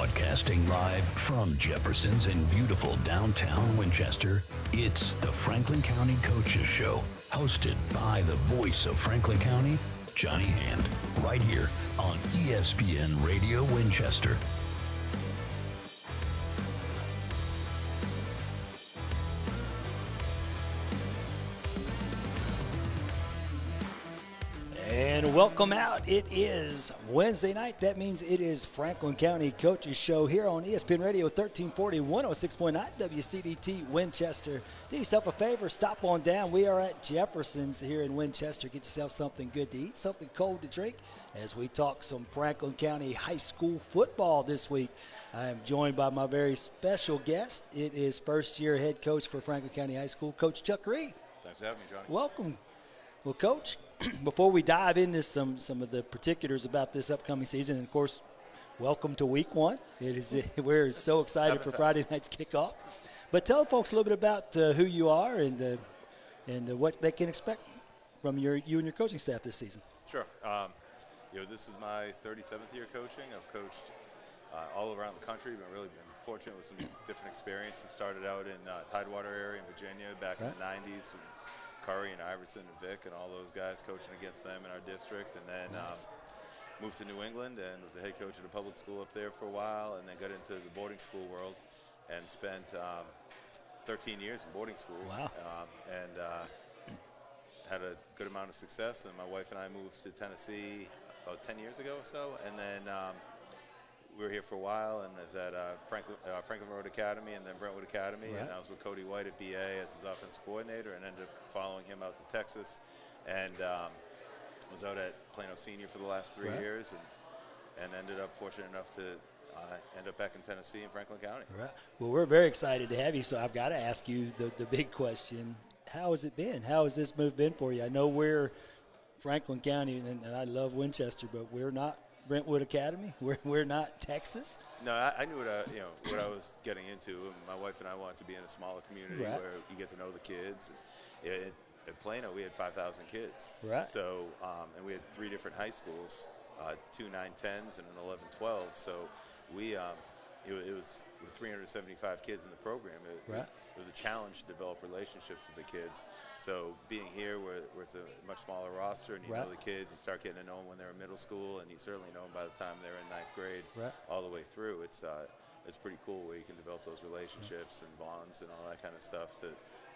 Broadcasting live from Jefferson's in beautiful downtown Winchester, it's the Franklin County Coaches Show, hosted by the voice of Franklin County, Johnny Hand, right here on ESPN Radio Winchester. And welcome out. It is Wednesday night. That means it is Franklin County Coaches Show here on ESPN Radio 1340, 106.9 WCDT Winchester. Do yourself a favor, stop on down. We are at Jefferson's here in Winchester. Get yourself something good to eat, something cold to drink as we talk some Franklin County high school football this week. I am joined by my very special guest. It is first-year head coach for Franklin County High School, Coach Chuck Reid. Thanks for having me, Johnny. Welcome. Well, Coach, before we dive into some of the particulars about this upcoming season, and of course, welcome to Week 1. We're so excited for Friday night's kickoff. But tell folks a little bit about who you are and what they can expect from you and your coaching staff this season. Sure. This is my 37th year coaching. I've coached all around the country. Been fortunate with some different experiences. Started out in Tidewater area in Virginia back in the 90s. Curry and Iverson and Vic and all those guys, coaching against them in our district, and then moved to New England and was a head coach at a public school up there for a while, and then got into the boarding school world and spent 13 years in boarding schools. Wow. And had a good amount of success. And my wife and I moved to Tennessee about 10 years ago or so, and then we were here for a while, and was at Franklin Road Academy and then Brentwood Academy, and I was with Cody White at BA as his offensive coordinator, and ended up following him out to Texas, and was out at Plano Senior for the last 3 years, and ended up fortunate enough to end up back in Tennessee in Franklin County. Right. Well, we're very excited to have you, so I've got to ask you the big question. How has it been? How has this move been for you? I know we're Franklin County, and I love Winchester, but we're not Brentwood Academy. We're not Texas. No, I knew what I was getting into. My wife and I wanted to be in a smaller community where you get to know the kids. At Plano, we had 5,000 kids. Right. So, and we had 3 different high schools, 2 9-10s and an 11-12. So we, it was with 375 kids in the program. It was a challenge to develop relationships with the kids. So being here where it's a much smaller roster and you know the kids, you start getting to know them when they're in middle school, and you certainly know them by the time they're in 9th grade all the way through. It's pretty cool where you can develop those relationships and bonds and all that kind of stuff to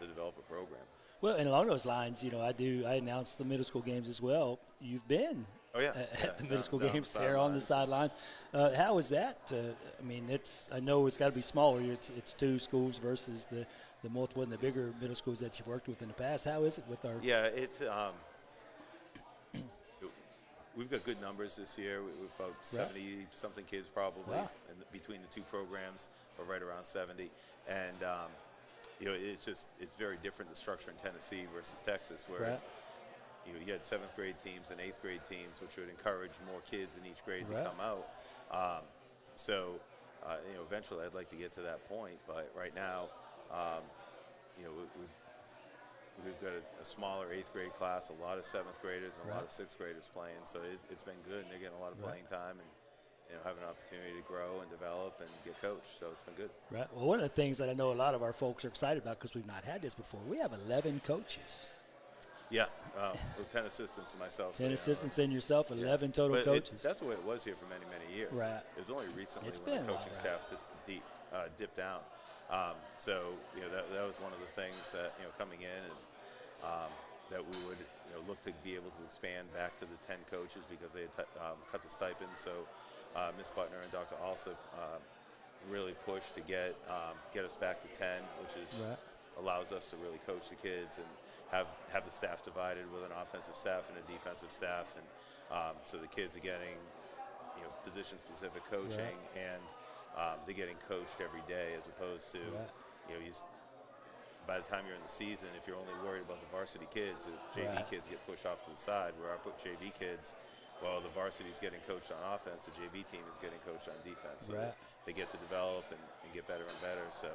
develop a program. Well, and along those lines, I announced the middle school games as well. You've been at the middle school games there on the sidelines. How is that? I know it's got to be smaller. It's 2 schools versus the multiple and the bigger middle schools that you've worked with in the past. How is it with our? Yeah, it's we've got good numbers this year. We've about 70 something kids probably, and between the 2 programs, or right around 70, and it's very different, the structure in Tennessee versus Texas, where you had 7th grade teams and 8th grade teams, which would encourage more kids in each grade to come out. Eventually I'd like to get to that point, but right now, we've got a smaller 8th grade class, a lot of 7th graders and a lot of 6th graders playing, so it's been good, and they're getting a lot of playing time and have an opportunity to grow and develop and get coached, so it's been good. Right. Well, one of the things that I know a lot of our folks are excited about, because we've not had this before, we have 11 coaches. Yeah, with 10 assistants and myself. 10 assistants and yourself, 11 total coaches. That's the way it was here for many, many years. Right. It was only recently when the coaching staff dipped down. That was one of the things that, coming in, and that we would look to be able to expand back to the 10 coaches, because they had cut the stipend. So Ms. Butner and Dr. Alsop really pushed to get us back to 10, which allows us to really coach the kids and have the staff divided with an offensive staff and a defensive staff, and so the kids are getting position-specific coaching, and they're getting coached every day, as opposed to by the time you're in the season, if you're only worried about the varsity kids, the JV kids get pushed off to the side. Where I put JV kids, well, the varsity is getting coached on offense, the JV team is getting coached on defense. So they get to develop and get better and better. So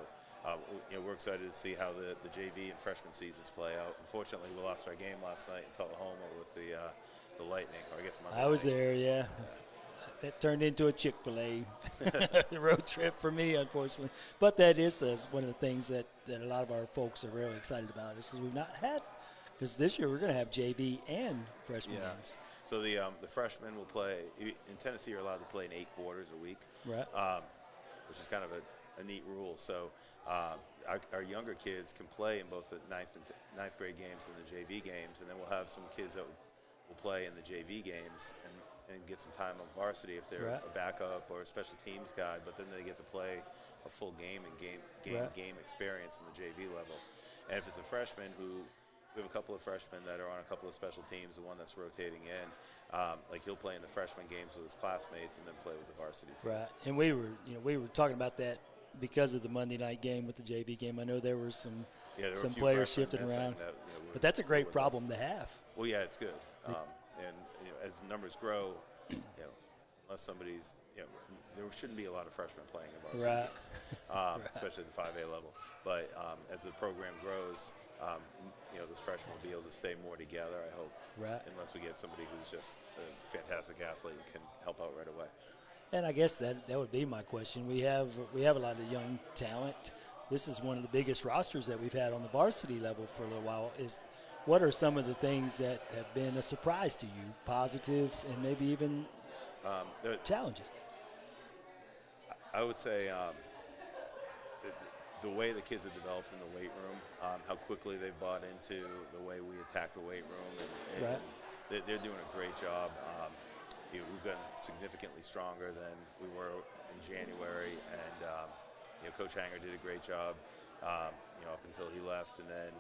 we're excited to see how the JV and freshman seasons play out. Unfortunately, we lost our game last night in Tullahoma with the Lightning, or I guess Monday I was night. there, that turned into a Chick-fil-A road trip for me, unfortunately. But that is one of the things that a lot of our folks are really excited about is we've not had, because this year we're going to have JV and freshman games. So the freshmen will play, in Tennessee you're allowed to play in 8 quarters a week, right? Which is kind of a neat rule. So our younger kids can play in both the ninth grade games and the JV games, and then we'll have some kids that will play in the JV games and get some time on varsity if they're a backup or a special teams guy, but then they get to play a full game and game experience in the JV level. And if it's a freshman we have a couple of freshmen that are on a couple of special teams, the one that's rotating in, like he'll play in the freshman games with his classmates and then play with the varsity team. Right, and we were talking about that because of the Monday night game with the JV game. I know there were some players shifting around, but that's a great problem to have. Well, yeah, it's good, and as the numbers grow, unless somebody's, there shouldn't be a lot of freshmen playing in varsity teams, especially at the 5A level. But as the program grows, those freshmen will be able to stay more together, I hope. Right. Unless we get somebody who's just a fantastic athlete and can help out right away. And I guess that would be my question. We have a lot of young talent. This is one of the biggest rosters that we've had on the varsity level for a little while. What are some of the things that have been a surprise to you, positive and maybe even challenges? I would say the way the kids have developed in the weight room, how quickly they've bought into the way we attack the weight room, and they're doing a great job. We've gotten significantly stronger than we were in January, and Coach Hanger did a great job, up until he left, and then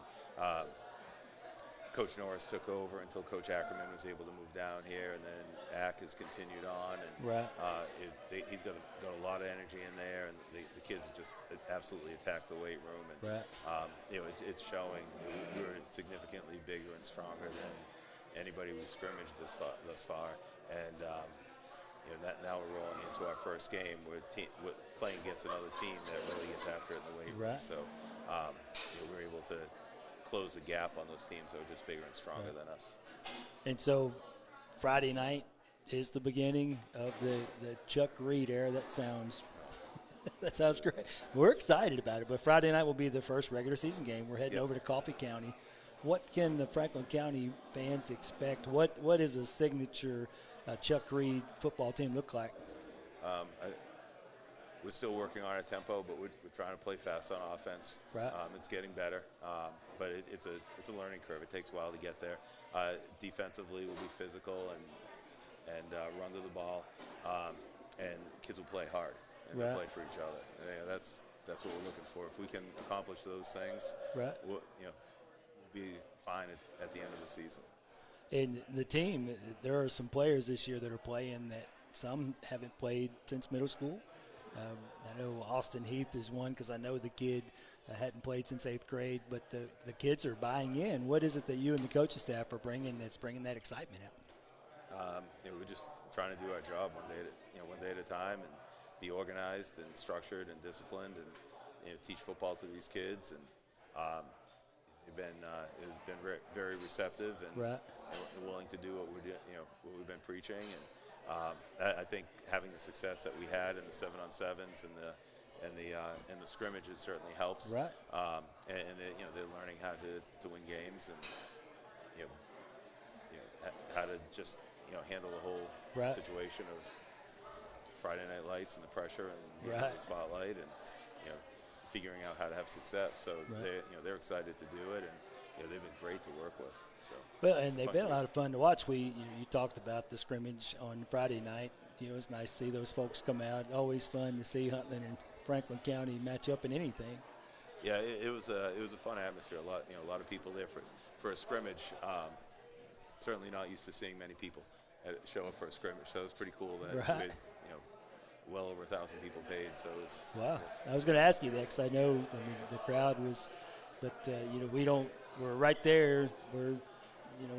Coach Norris took over until Coach Ackerman was able to move down here, and then Ack has continued on, and he's got a lot of energy in there, and the kids have just absolutely attacked the weight room, and it's showing. We're significantly bigger and stronger than anybody we've scrimmaged thus far, and now we're rolling into our first game. We're playing against another team that really gets after it in the weight room, so we're able to close the gap on those teams that are just bigger and stronger than us. And so Friday night is the beginning of the Chuck Reid era. That sounds great. We're excited about it, but Friday night will be the first regular season game. We're heading over to Coffee County. What can the Franklin County fans expect? What is a signature Chuck Reid football team look like? We're still working on our tempo, but we're trying to play fast on offense. Right. It's getting better, but it's a learning curve. It takes a while to get there. Defensively, we'll be physical and run to the ball, and kids will play hard and they'll play for each other. And, that's what we're looking for. If we can accomplish those things, we'll be fine at the end of the season. And the team, there are some players this year that are playing that some haven't played since middle school. I know Austin Heath is one because I know the kid hadn't played since 8th grade, but the kids are buying in. What is it that you and the coaching staff are bringing that's bringing that excitement out? We're just trying to do our job one day at a time, and be organized and structured and disciplined, and teach football to these kids. And they've been very receptive and willing to do what what we've been preaching. And I think having the success that we had in the 7-on-7s and the scrimmages certainly helps. Right. And they're learning how to win games, and how to just handle the whole situation of Friday Night Lights and the pressure and the spotlight, and figuring out how to have success. So they're excited to do it, and they've been great to work with. So and they've been a lot of fun to watch. You talked about the scrimmage on Friday night. It was nice to see those folks come out. Always fun to see Huntland and Franklin County match up in anything. Yeah, it was a fun atmosphere. A lot of people there for a scrimmage. Certainly not used to seeing many people show up for a scrimmage, so it was pretty cool that we had, well over 1,000 people paid. So it was. Wow, I was going to ask you that because I know the crowd was, but we're right there.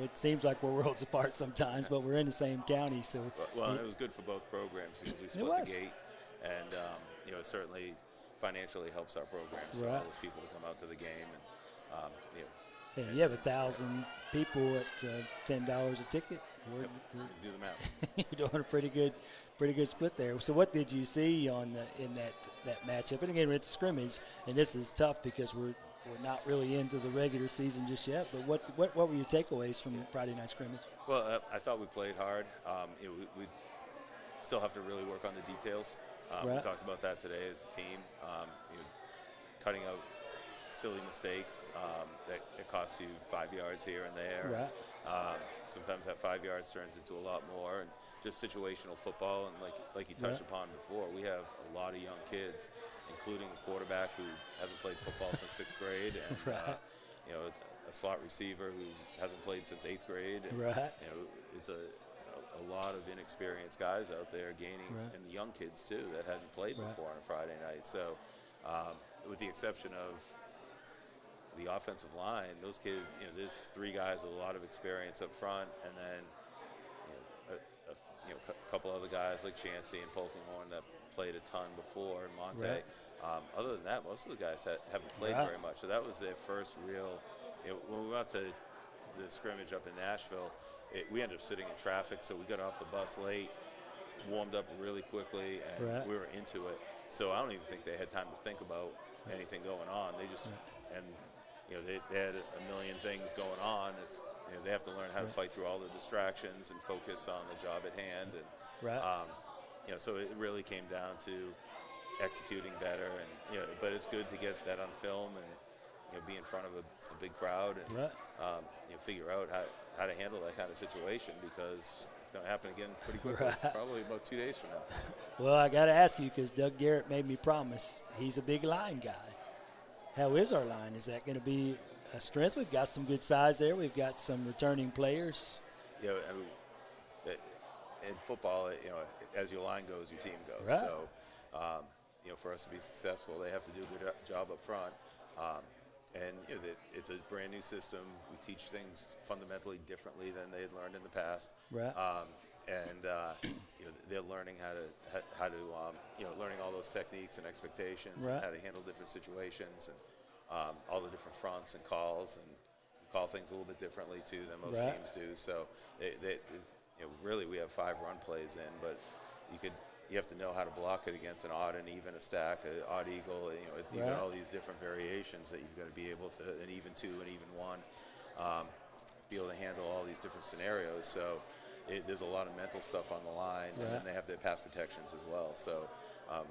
It seemes like we're worlds apart sometimes, but we're in the same county. So well, it was good for both programs because we split the gate, and it certainly financially helps our programs. So all those people to come out to the game, and you have 1,000 people at $10 a ticket. Do the math. You're doing a pretty good split there. So what did you see in that matchup? And again, it's scrimmage, and this is tough because we're not really into the regular season just yet. But what were your takeaways from Friday night scrimmage? Well, I thought we played hard. We still have to really work on the details. We talked about that today as a team. Cutting out silly mistakes that cost you 5 yards here and there. Sometimes that 5 yards turns into a lot more, and just situational football. And like you touched upon before, we have a lot of young kids, including a quarterback who hasn't played football since 6th grade, and a slot receiver who hasn't played since 8th grade. And, it's a lot of inexperienced guys out there gaining, and the young kids too that hadn't played before on Friday night. So, with the exception of the offensive line, those kids, there's 3 guys with a lot of experience up front, and then a couple other guys like Chancey and Polkinghorn that played a ton before, and Monte. Other than that, most of the guys haven't played very much. So that was their first real. When we went to the scrimmage up in Nashville, we ended up sitting in traffic, so we got off the bus late, warmed up really quickly, and we were into it. So I don't even think they had time to think about anything going on. They just they had a million things going on. It's they have to learn how to fight through all the distractions and focus on the job at hand. And so it really came down to executing better. And but it's good to get that on film and be in front of a big crowd and figure out how to handle that kind of situation, because it's going to happen again pretty quickly, probably about 2 days from now. Well, I got to ask you, because Doug Garrett made me promise he's a big line guy. How is our line? Is that going to be a strength? We've got some good size there. We've got some returning players. Yeah, in football, as your line goes, your team goes. So, for us to be successful, they have to do a good job up front. And it's a brand new system. We teach things fundamentally differently than they had learned in the past. They're learning how to learning all those techniques and expectations and how to handle different situations and all the different fronts and calls, and call things a little bit differently too than most teams do. So really we have 5 run plays in, but you have to know how to block it against an odd and even, a stack, an odd eagle. You've got all these different variations that you've got to be able to, an even 2, an even 1, be able to handle all these different scenarios. So there's a lot of mental stuff on the line, and then they have their pass protections as well. So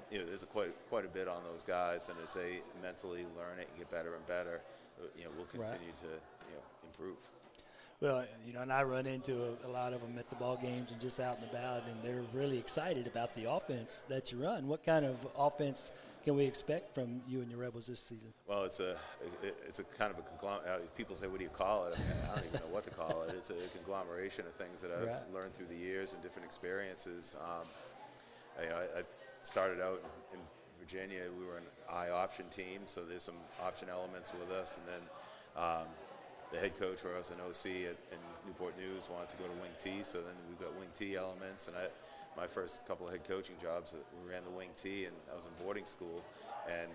there's quite a bit on those guys, and as they mentally learn it and get better and better, we'll continue to improve. Well, and I run into a lot of them at the ball games and just out and about, and they're really excited about the offense that you run. What kind of offense can we expect from you and your Rebels this season? Well, it's a kind of a conglomerate. People say, what do you call it? I don't even know what to call it. It's a conglomeration of things that I've learned through the years and different experiences. I started out in Virginia. We were an I option team, so there's some option elements with us, and then the head coach for us, an OC in Newport News, wanted to go to wing T, so then we've got wing T elements. And my first couple of head coaching jobs, we ran the wing T, and I was in boarding school. And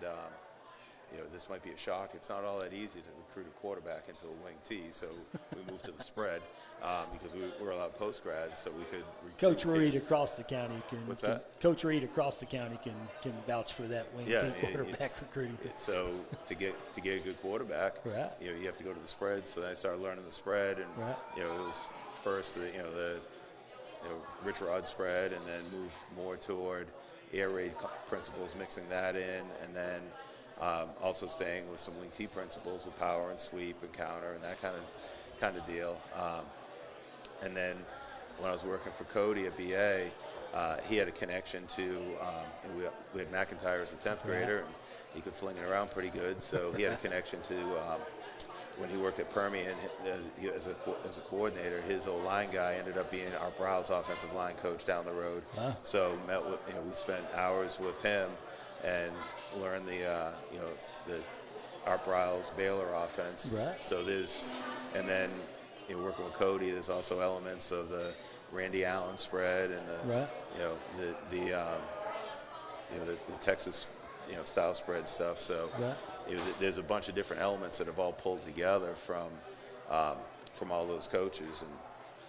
this might be a shock. It's not all that easy to recruit a quarterback into a wing T, so we moved to the spread because we were allowed post grads, so we could recruit Coach Reid kids. across the county can. What's that? Coach Reid across the county can vouch for that wing T quarterback recruiting. So to get a good quarterback, you have to go to the spread. So then I started learning the spread, and it was first the Rich Rod spread, and then move more toward air raid principles, mixing that in, and then also staying with some wing T principles with power and sweep and counter and that kind of deal. And then when I was working for Cody at BA, he had a connection to, we had McIntyre as a 10th grader, and he could fling it around pretty good. So he had a connection to, when he worked at Permian as a coordinator, his O-line guy ended up being our Browse offensive line coach down the road. So we spent hours with him and learned the Art Briles Baylor offense. So and then working with Cody, there's also elements of the Randy Allen spread and the Texas style spread stuff. So there's a bunch of different elements that have all pulled together from all those coaches, and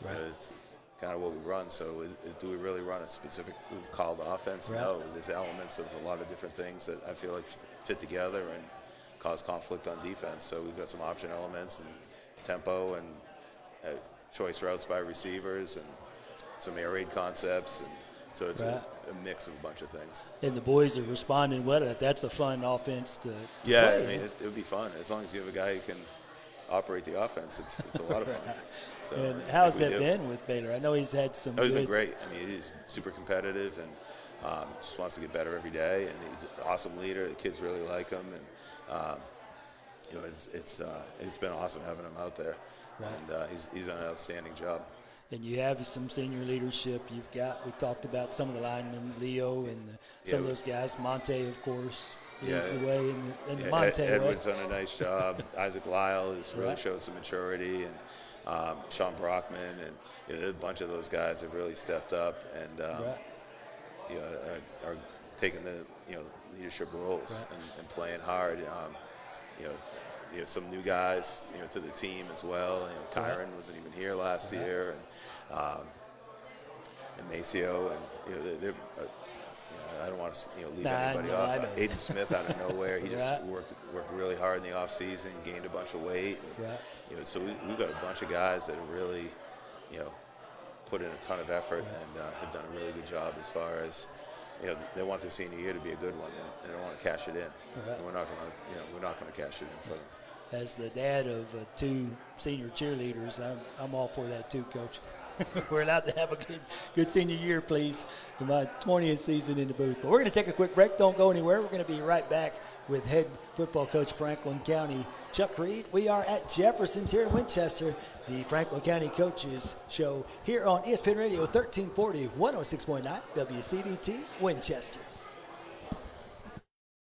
Right. It's kind of what we run. So do we really run a specifically called offense? Right. No. There's elements of a lot of different things that I feel like fit together and cause conflict on defense. So we've got some option elements and tempo and choice routes by receivers and some air raid concepts. And so it's a mix of a bunch of things. And the boys are responding well to that. That's a fun offense to Yeah, play. I mean, it would be fun. As long as you have a guy who can operate the offense, it's a lot of fun. So And how's that been with Baylor? I know he's had some He's been great. I mean, he's super competitive and just wants to get better every day. And he's an awesome leader. The kids really like him. And, it's been awesome having him out there. Right. And he's done an outstanding job. And you have some senior leadership. We talked about some of the linemen, Leo and some of those guys. Monte, of course, leads the way. And Monte, Edward's done a nice job. Isaac Lyle has really showed some maturity. And Sean Brockman and a bunch of those guys have really stepped up and are taking the leadership roles and playing hard. Some new guys, to the team as well. Kyron wasn't even here last year, and Maceo, and they're. I don't want to leave anybody off. Aiden Smith out of nowhere, he just worked really hard in the off season, gained a bunch of weight. And, so we've got a bunch of guys that have really, put in a ton of effort and have done a really good job as far as. They want their senior year to be a good one, and they don't want to cash it in. And we're not going to cash it in for them. As the dad of 2 senior cheerleaders, I'm all for that too, Coach. We're allowed to have a good senior year, please, in my 20th season in the booth. But we're going to take a quick break. Don't go anywhere. We're going to be right back with head football coach Franklin County, Chuck Reid. We are at Jefferson's here in Winchester, the Franklin County Coaches Show here on ESPN Radio 1340, 106.9 WCDT Winchester.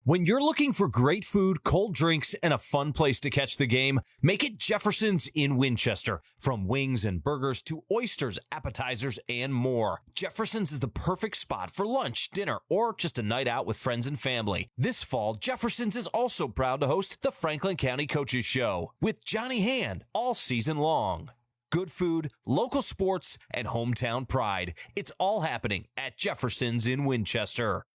When you're looking for great food, cold drinks, and a fun place to catch the game, make it Jefferson's in Winchester. From wings and burgers to oysters, appetizers, and more. Jefferson's is the perfect spot for lunch, dinner, or just a night out with friends and family. This fall, Jefferson's is also proud to host the Franklin County Coaches Show with Johnny Hand all season long. Good food, local sports, and hometown pride. It's all happening at Jefferson's in Winchester.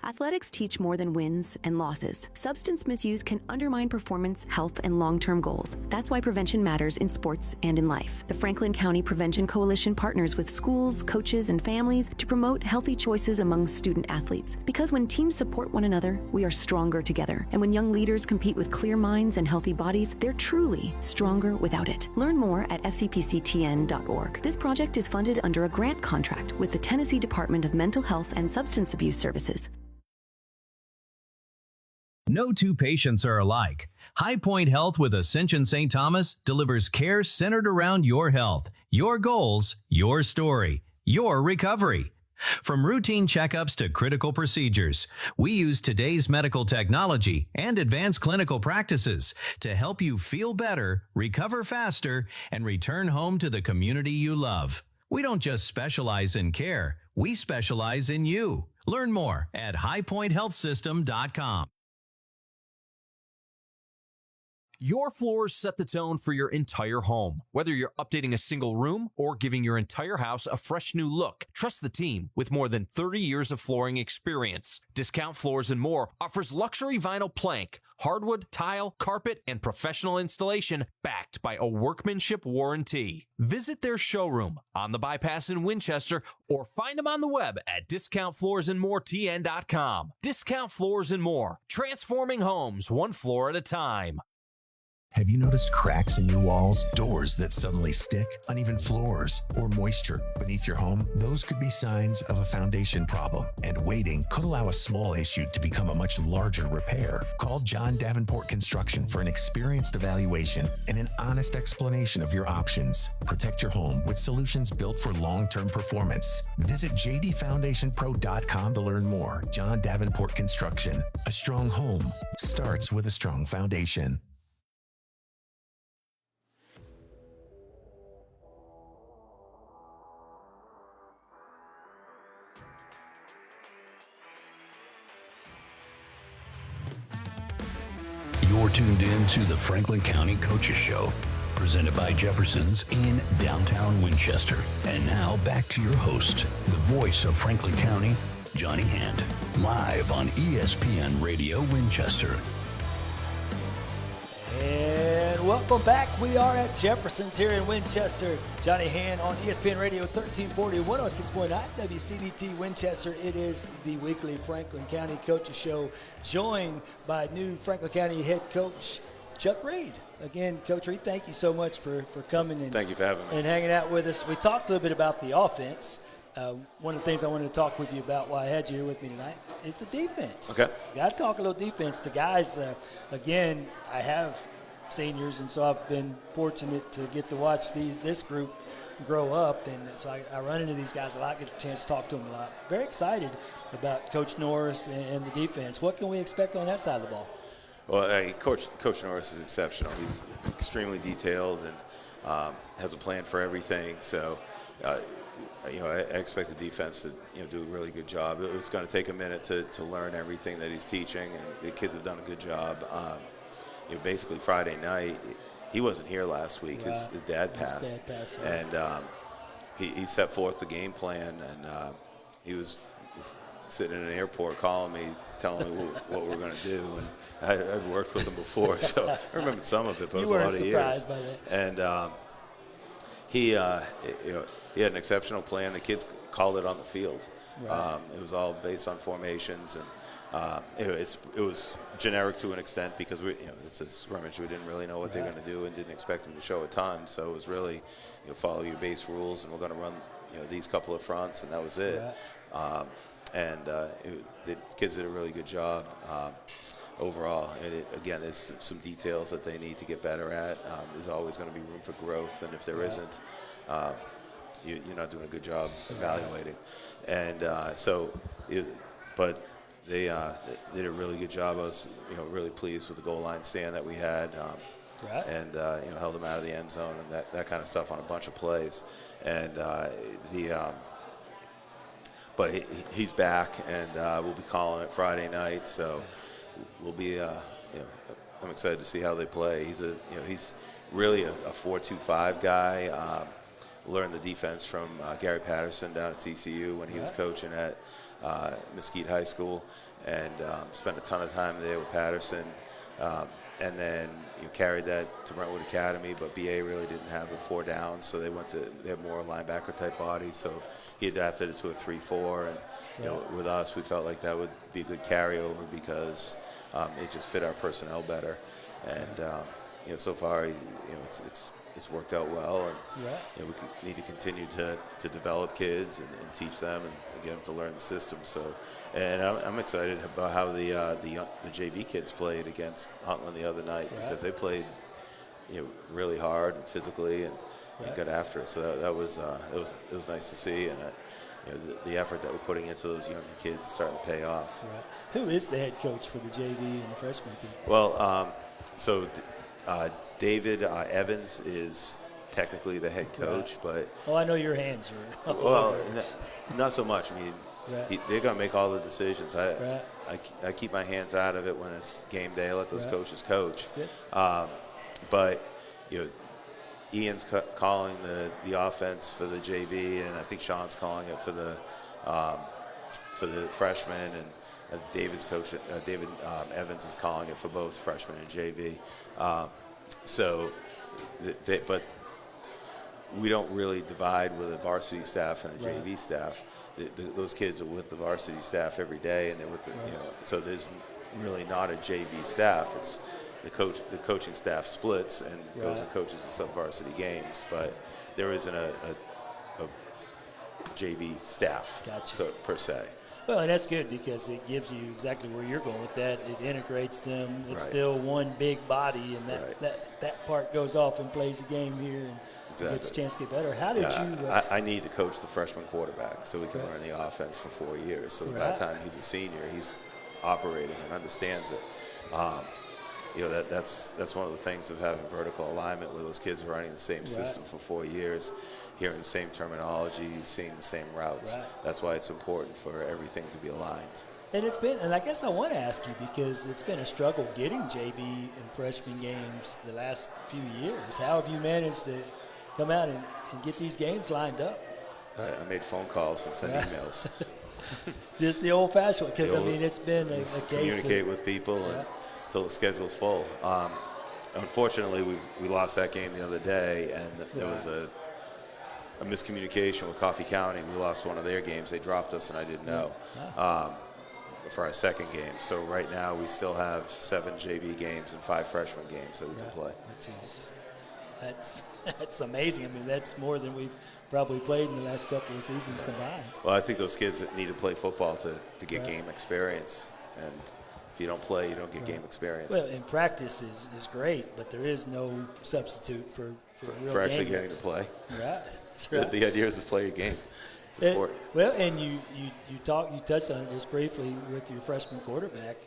Athletics teach more than wins and losses. Substance misuse can undermine performance, health, and long-term goals. That's why prevention matters in sports and in life. The Franklin County Prevention Coalition partners with schools, coaches, and families to promote healthy choices among student athletes. Because when teams support one another, we are stronger together. And when young leaders compete with clear minds and healthy bodies, they're truly stronger without it. Learn more at fcpctn.org. This project is funded under a grant contract with the Tennessee Department of Mental Health and Substance Abuse Services. No two patients are alike. High Point Health with Ascension St. Thomas delivers care centered around your health, your goals, your story, your recovery. From routine checkups to critical procedures, we use today's medical technology and advanced clinical practices to help you feel better, recover faster, and return home to the community you love. We don't just specialize in care, we specialize in you. Learn more at highpointhealthsystem.com. Your floors set the tone for your entire home. Whether you're updating a single room or giving your entire house a fresh new look, trust the team with more than 30 years of flooring experience. Discount Floors and More offers luxury vinyl plank, hardwood, tile, carpet, and professional installation backed by a workmanship warranty. Visit their showroom on the Bypass in Winchester or find them on the web at discountfloorsandmoretn.com. Discount Floors and More, transforming homes one floor at a time. Have you noticed cracks in your walls, doors that suddenly stick, uneven floors, or moisture beneath your home? Those could be signs of a foundation problem, and waiting could allow a small issue to become a much larger repair. Call John Davenport Construction for an experienced evaluation and an honest explanation of your options. Protect your home with solutions built for long-term performance. Visit jdfoundationpro.com to learn more. John Davenport Construction. A strong home starts with a strong foundation. You're tuned in to the Franklin County Coaches Show, presented by Jefferson's in downtown Winchester. And now back to your host, the voice of Franklin County, Johnny Hand, live on ESPN Radio Winchester. And welcome back. We are at Jefferson's here in Winchester. Johnny Hand on ESPN Radio 1340, 106.9 WCDT Winchester. It is the weekly Franklin County Coaches Show, joined by new Franklin County head coach Chuck Reid. Again, Coach Reid, thank you so much for coming and thank you for having me and hanging out with us. We talked a little bit about the offense. One of the things I wanted to talk with you about while I had you here with me tonight is the defense. Okay. Got to talk a little defense. The guys, again, I have seniors, and so I've been fortunate to get to watch this group grow up, and so I run into these guys a lot, get a chance to talk to them a lot. Very excited about Coach Norris and the defense. What can we expect on that side of the ball? Well, Coach Norris is exceptional. He's extremely detailed and has a plan for everything. So, I expect the defense to do a really good job. It's going to take a minute to learn everything that he's teaching, and the kids have done a good job. Basically Friday night, he wasn't here last week. His dad passed, and he set forth the game plan, and he was sitting in an airport calling me, telling me what we're going to do. And I've worked with him before, so I remember some of it, but it was a lot of years. By that. And he had an exceptional plan. The kids called it on the field. Right. It was all based on formations, and it was generic to an extent because it's a scrimmage. We didn't really know what they were going to do and didn't expect them to show a ton. So it was really follow your base rules, and we're going to run these couple of fronts, and that was it. Right. The kids did a really good job. Overall, again, there's some details that they need to get better at. There's always going to be room for growth, and if there isn't, you're not doing a good job evaluating. And but they did a really good job. I was really pleased with the goal line stand that we had, and held them out of the end zone and that kind of stuff on a bunch of plays. And but he's back, and we'll be calling it Friday night. So. We'll be, I'm excited to see how they play. He's really a 4-2-5 guy. Learned the defense from Gary Patterson down at TCU when he was coaching at Mesquite High School, and spent a ton of time there with Patterson. And then carried that to Brentwood Academy, but BA really didn't have the 4 downs, so they have more linebacker type bodies. So he adapted it to a 3-4, and with us, we felt like that would be a good carryover because it just fit our personnel better. And so far, it's worked out well, and we need to continue to develop kids and teach them and get them to learn the system. So, and I'm excited about how the JV kids played against Huntland the other night because they played really hard and physically and got after it. So that was it was nice to see, and the effort that we're putting into those younger kids is starting to pay off. Right. Who is the head coach for the JV and the freshman team? Well, David Evans is technically the head coach, but I know your hands are. Well, not so much. I mean, they're going to make all the decisions. I keep my hands out of it when it's game day. I let those coaches coach. But Ian's calling the offense for the JV, and I think Sean's calling it for the freshmen, and David's coach, David Evans, is calling it for both freshmen and JV. But we don't really divide with a varsity staff and a JV staff. Those kids are with the varsity staff every day, and they're with so there's really not a JV staff. It's the coaching staff splits and goes and coaches in some varsity games, but there isn't a JV staff per se. Well, and that's good because it gives you exactly where you're going with that. It integrates them. It's still one big body, and that part goes off and plays a game here and gets a chance to get better. How did you? I need to coach the freshman quarterback so we can learn the offense for 4 years. So by the time he's a senior, he's operating and understands it. That's one of the things of having vertical alignment, where those kids are running the same system for 4 years, hearing the same terminology, seeing the same routes. That's why it's important for everything to be aligned. And it's been, and I guess I want to ask you because it's been a struggle getting JV and freshman games the last few years. How have you managed to come out and get these games lined up? I made phone calls and sent emails. Just the old-fashioned, because I mean it's been a case. Communicate with people until the schedule's full. Unfortunately, we lost that game the other day, and there was a miscommunication with Coffee County. We lost one of their games. They dropped us, and I didn't know. For our second game. So right now we still have 7 JV games and 5 freshman games that we can play. Which is, that's amazing. I mean, that's more than we've probably played in the last couple of seasons combined. Well, I think those kids need to play football to get game experience. And if you don't play, you don't get game experience. Well, and practice is great, but there is no substitute for real for actually game getting to play. Right. That's right. The idea is to play a game. It's a sport. Well, and you touched on it just briefly with your freshman quarterback.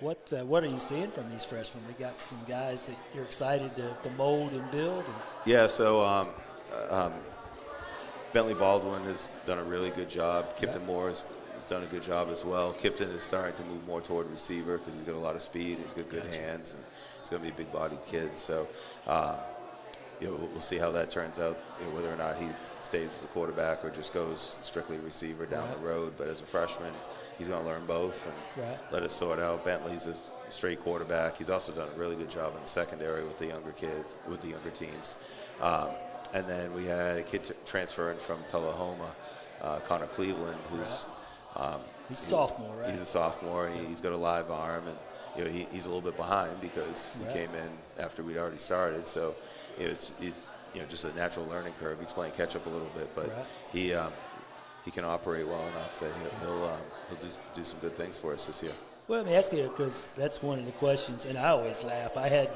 What are you seeing from these freshmen? We got some guys that you're excited to mold and build. Yeah. So Bentley Baldwin has done a really good job. Kipton Morris has done a good job as well. Kipton is starting to move more toward receiver because he's got a lot of speed. He's got good hands, and he's going to be a big-bodied kid. So. We'll see how that turns out, whether or not he stays as a quarterback or just goes strictly receiver down the road. But as a freshman, he's going to learn both and let us sort out. Bentley's a straight quarterback. He's also done a really good job in the secondary with the younger kids, with the younger teams. And then we had a kid transferring from Tullahoma, Connor Cleveland, who's he's a sophomore, right? He's a sophomore, and he's got a live arm, and he's a little bit behind because he came in after we'd already started. So. It's just a natural learning curve. He's playing catch up a little bit, but he can operate well enough that he'll just do some good things for us this year. Well, let me ask you, because that's one of the questions, and I always laugh. I had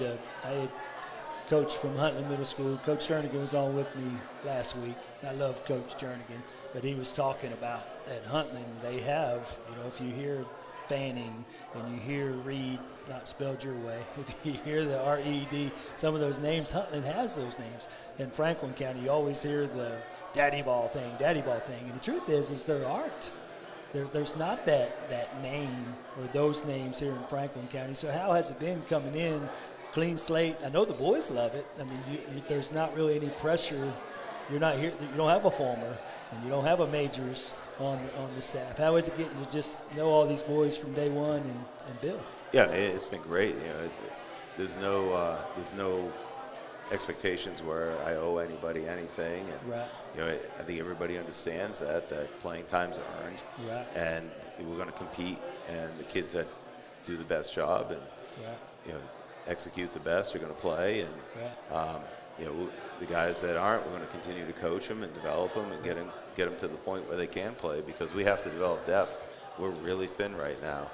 Coach from Huntley Middle School. Coach Jernigan was on with me last week. I love Coach Jernigan, but he was talking about at Huntley they have, if you hear Fanning and you hear Reid, not spelled your way, if you hear the R-E-D, some of those names, Huntley has those names. In Franklin County, you always hear the daddy ball thing. And the truth is there aren't. There's not that name or those names here in Franklin County. So how has it been coming in, clean slate? I know the boys love it. I mean, there's not really any pressure. You're not here. You don't have a former, and you don't have a majors on the staff. How is it getting to just know all these boys from day one and build? Yeah, it's been great. There's no expectations where I owe anybody anything, and I think everybody understands that playing time's earned, and we're going to compete, and the kids that do the best job and execute the best are going to play, and the guys that aren't, we're going to continue to coach them and develop them and get them to the point where they can play, because we have to develop depth. We're really thin right now.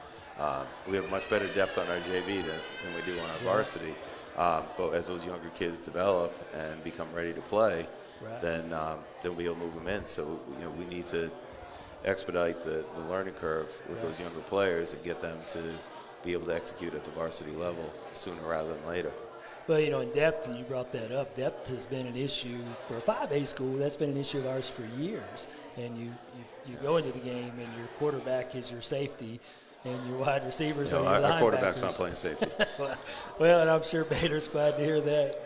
We have much better depth on our JV than we do on our varsity. But as those younger kids develop and become ready to play, then we'll move them in. So we need to expedite the learning curve with those younger players and get them to be able to execute at the varsity level sooner rather than later. Well, in depth, and you brought that up, depth has been an issue for a 5A school. That's been an issue of ours for years. And you go into the game and your quarterback is your safety, and your wide receivers are your linebackers. Our quarterback's not playing safety. Well, and I'm sure Bader's glad to hear that.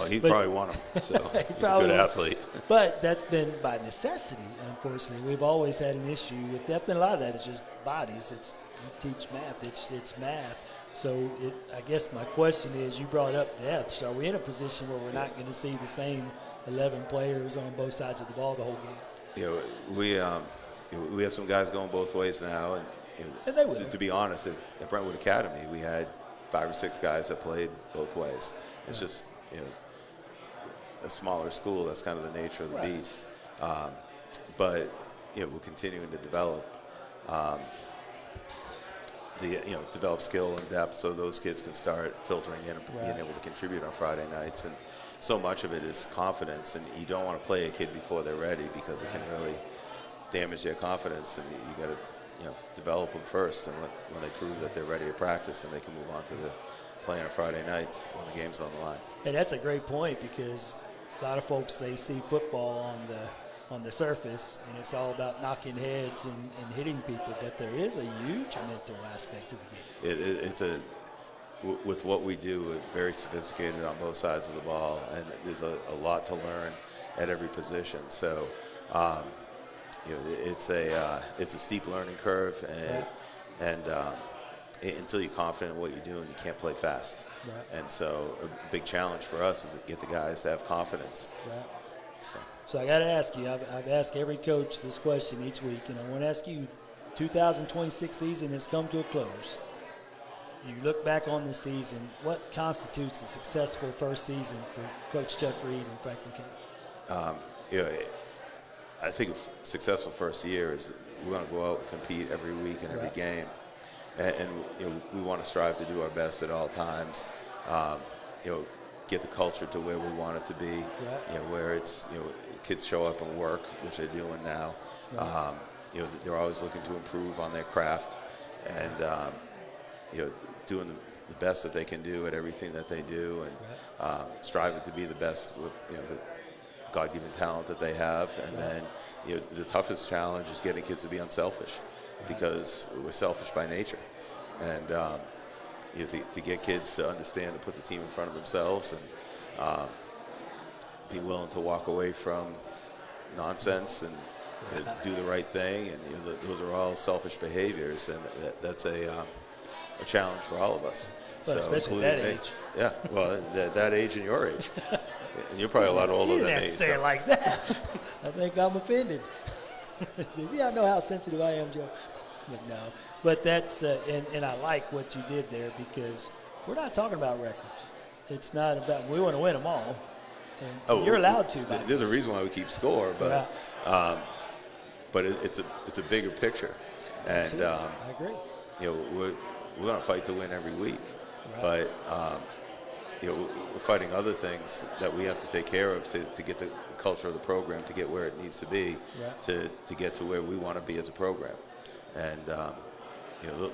He'd probably want him. So he's a good athlete. But that's been by necessity, unfortunately. We've always had an issue with depth, and a lot of that is just bodies. You teach math. It's math. So I guess my question is, you brought up depth. So are we in a position where we're not going to see the same 11 players on both sides of the ball the whole game? We have some guys going both ways now, and to be honest, at Brentwood Academy, we had 5 or 6 guys that played both ways. It's just a smaller school. That's kind of the nature of the beast. But we're continuing to develop. Develop skill and depth so those kids can start filtering in and being able to contribute on Friday nights. And so much of it is confidence, and you don't want to play a kid before they're ready because it can really damage their confidence, and you got to develop them first, and when they prove that they're ready to practice, and they can move on to the playing on Friday nights when the game's on the line. And that's a great point, because a lot of folks, they see football on the surface, and it's all about knocking heads and hitting people. But there is a huge mental aspect to the game. With what we do, we're very sophisticated on both sides of the ball, and there's a lot to learn at every position. So, it's a steep learning curve, and until you're confident in what you're doing, you can't play fast. Right. And so, a big challenge for us is to get the guys to have confidence. Right. So I got to ask you. I've asked every coach this question each week, and I want to ask you: 2026 season has come to a close. You look back on the season, what constitutes a successful first season for Coach Chuck Reid and Franklin County? I think a successful first year is we're going to go out and compete every week and every game. And we want to strive to do our best at all times. Get the culture to where we want it to be, where it's, kids show up and work, which they're doing now. Right. They're always looking to improve on their craft and, doing the best that they can do at everything that they do, and striving to be the best with the God-given talent that they have. And then the toughest challenge is getting kids to be unselfish, because we're selfish by nature. And to get kids to understand, to put the team in front of themselves, and be willing to walk away from nonsense and do the right thing, and those are all selfish behaviors, and that's a challenge for all of us. But especially at that age. Yeah, well, that age and your age. And you're probably a lot older than me. You didn't say it like that. I think I'm offended. Yeah, I know how sensitive I am, Joe. But no. But that's, and I like what you did there, because we're not talking about records. It's not about, we want to win them all. And you're allowed to. There's a reason why we keep score, but it's a bigger picture. And I agree. We're going to fight to win every week, but we're fighting other things that we have to take care of to get the culture of the program to get where it needs to be, to get to where we want to be as a program. And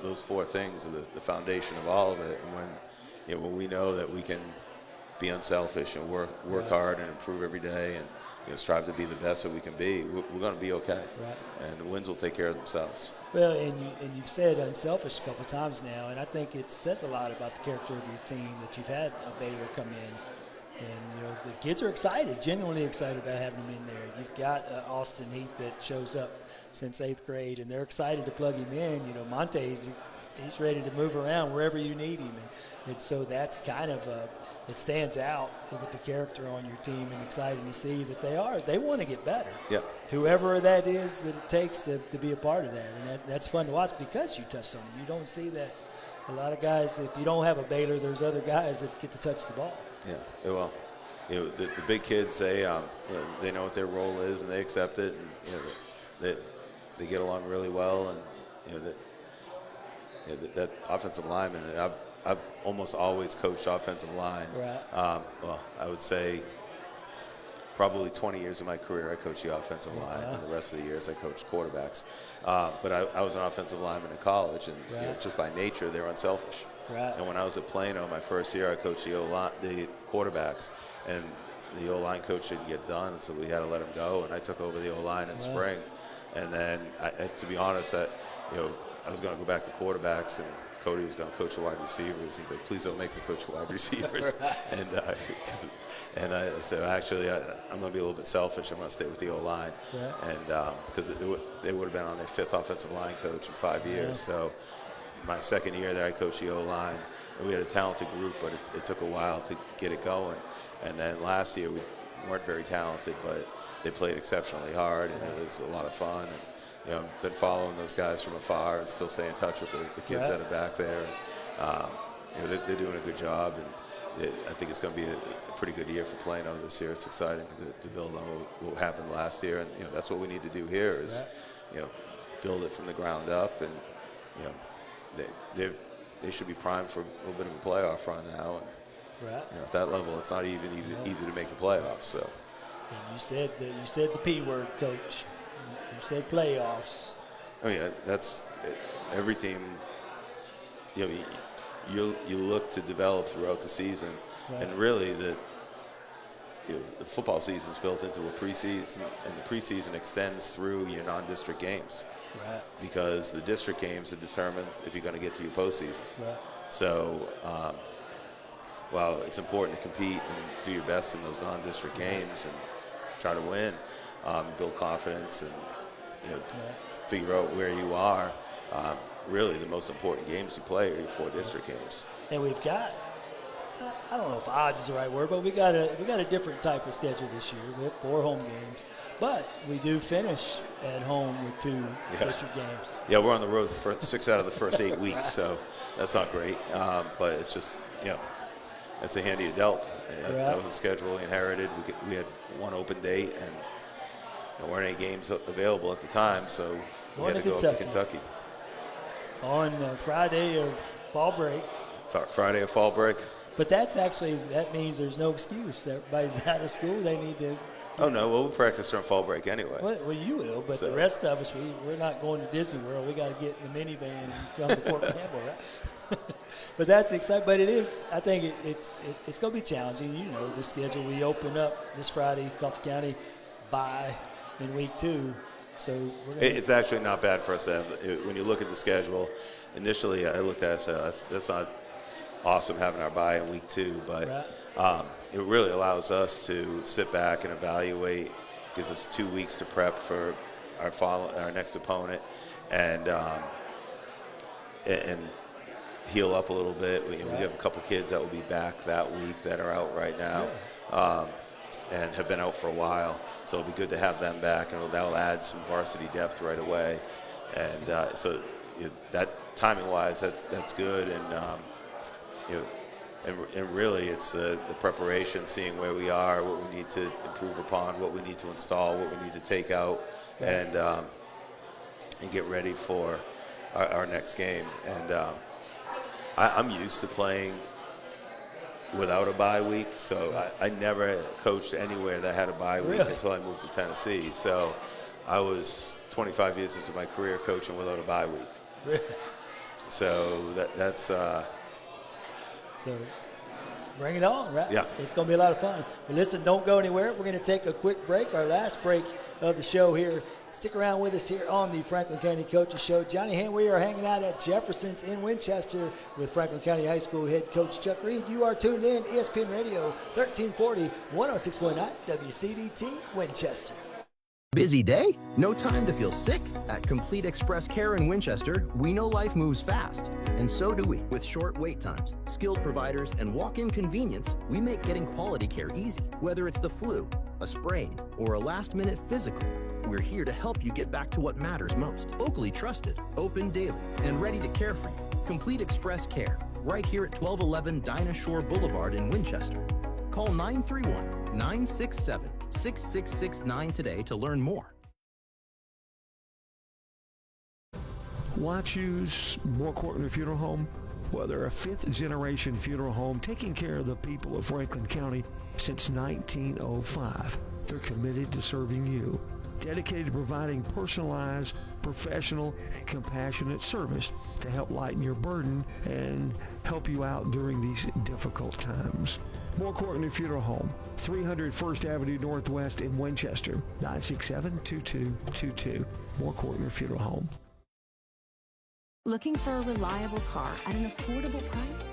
those four things are the foundation of all of it. And when we know that we can be unselfish and work hard and improve every day, and strive to be the best that we can be, we're going to be okay. Right. And the wins will take care of themselves. Well, and you've said unselfish a couple of times now, and I think it says a lot about the character of your team that you've had a Baylor come in. And, the kids are excited, genuinely excited about having him in there. You've got Austin Heath that shows up since 8th grade, and they're excited to plug him in. Monte's, he's ready to move around wherever you need him. And so that's kind of it stands out with the character on your team, and exciting to see that they want to get better. Yeah. Whoever that is that it takes to be a part of that. And that's fun to watch, because you touched on it. You don't see that a lot of guys, if you don't have a Baylor, there's other guys that get to touch the ball. Yeah, well, the big kids, they know what their role is, and they accept it, and they get along really well, and that offensive lineman, I've almost always coached offensive line. Right. Well, I would say probably 20 years of my career I coached the offensive line, and the rest of the years I coached quarterbacks. But I was an offensive lineman in college, and just by nature they're unselfish. Right. And when I was at Plano, my first year, I coached the quarterbacks, and the O-line coach didn't get done, so we had to let him go, and I took over the O-line in spring. And then, to be honest, I was going to go back to quarterbacks, and Cody was going to coach the wide receivers. He's like, please don't make me coach the wide receivers. And I said, actually, I'm going to be a little bit selfish. I'm going to stay with the O-line. And because they would have been on their 5th offensive line coach in 5 years. So my second year there, I coached the O-line. And we had a talented group, but it took a while to get it going. And then last year, we weren't very talented, but they played exceptionally hard, and it was a lot of fun. And, I've been following those guys from afar and still stay in touch with the kids that are back there. And, they're doing a good job, and I think it's going to be a pretty good year for Plano this year. It's exciting to build on what happened last year, and that's what we need to do here is build it from the ground up, and they should be primed for a little bit of a playoff run now. And, at that level, it's not even easy to make the playoffs. So. And you said the P word, Coach. You said playoffs. Oh yeah, that's every team. You look to develop throughout the season, and really the football season is built into a preseason, and the preseason extends through your non-district games. Right. Because the district games are determined if you're going to get to your postseason. Right. So, while it's important to compete and do your best in those non-district games and try to win, build confidence and figure out where you are, really the most important games you play are your 4 district games. And we've got, I don't know if odds is the right word, but we got a different type of schedule this year. We have 4 home games, but we do finish at home with 2 district games. Yeah, we're on the road for 6 out of the first 8 weeks, so that's not great. But it's just, that's a hand you dealt. That was a schedule we inherited. We had 1 open date, and there weren't any games available at the time, so we had to go up to Kentucky. On Friday of fall break. Friday of fall break. But that means there's no excuse. Everybody's out of school. They need to. Oh, no. We'll practice during fall break anyway. Well, you will, but the rest of us, we're not going to Disney World. We got to get in the minivan and come to Fort Campbell, right? But that's exciting. But it is, I think it's going to be challenging. The schedule. We open up this Friday, Coffee County, bye in week 2. So it's actually not bad for us to have. When you look at the schedule, initially I looked at it and said, that's not awesome having our bye in week 2, but it really allows us to sit back and evaluate, gives us 2 weeks to prep for our next opponent, and heal up a little bit. We have a couple kids that will be back that week that are out right now. And have been out for a while, so it'll be good to have them back, and that'll add some varsity depth right away. And so that timing-wise, that's good. And really, it's the preparation, seeing where we are, what we need to improve upon, what we need to install, what we need to take out, and get ready for our next game. And I'm used to playing without a bye week, so I never coached anywhere that had a bye week until I moved to Tennessee. So I was 25 years into my career coaching without a bye week. Really? So that's so bring it on, right? Yeah. It's going to be a lot of fun. But listen, don't go anywhere. We're going to take a quick break, our last break of the show here. Stick around with us here on the Franklin County Coaches Show. Johnny Hand, we are hanging out at Jefferson's in Winchester with Franklin County High School head coach Chuck Reid. You are tuned in, ESPN Radio 1340, 106.9 WCDT Winchester. Busy day? No time to feel sick? At Complete Express Care in Winchester, we know life moves fast. And so do we. With short wait times, skilled providers, and walk-in convenience, we make getting quality care easy. Whether it's the flu, a sprain, or a last-minute physical, we're here to help you get back to what matters most. Locally trusted, open daily, and ready to care for you. Complete Express Care, right here at 1211 Dinah Shore Boulevard in Winchester. Call 931-967-6669 today to learn more. Why choose Moore Courtney Funeral Home? Well, they're a 5th-generation funeral home taking care of the people of Franklin County since 1905. They're committed to serving you, dedicated to providing personalized, professional, compassionate service to help lighten your burden and help you out during these difficult times. Moore Courtney Funeral Home, 300 First Avenue Northwest in Winchester, 967-2222. Moore Courtney Funeral Home. Looking for a reliable car at an affordable price?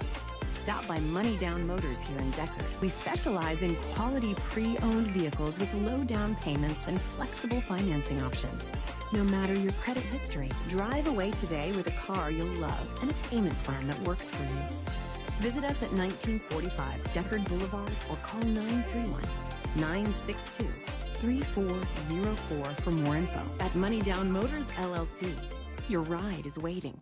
Stop by Money Down Motors here in Deckard. We specialize in quality pre-owned vehicles with low down payments and flexible financing options. No matter your credit history, drive away today with a car you'll love and a payment plan that works for you. Visit us at 1945 Deckard Boulevard or call 931-962-3404 for more info. At Money Down Motors LLC, your ride is waiting.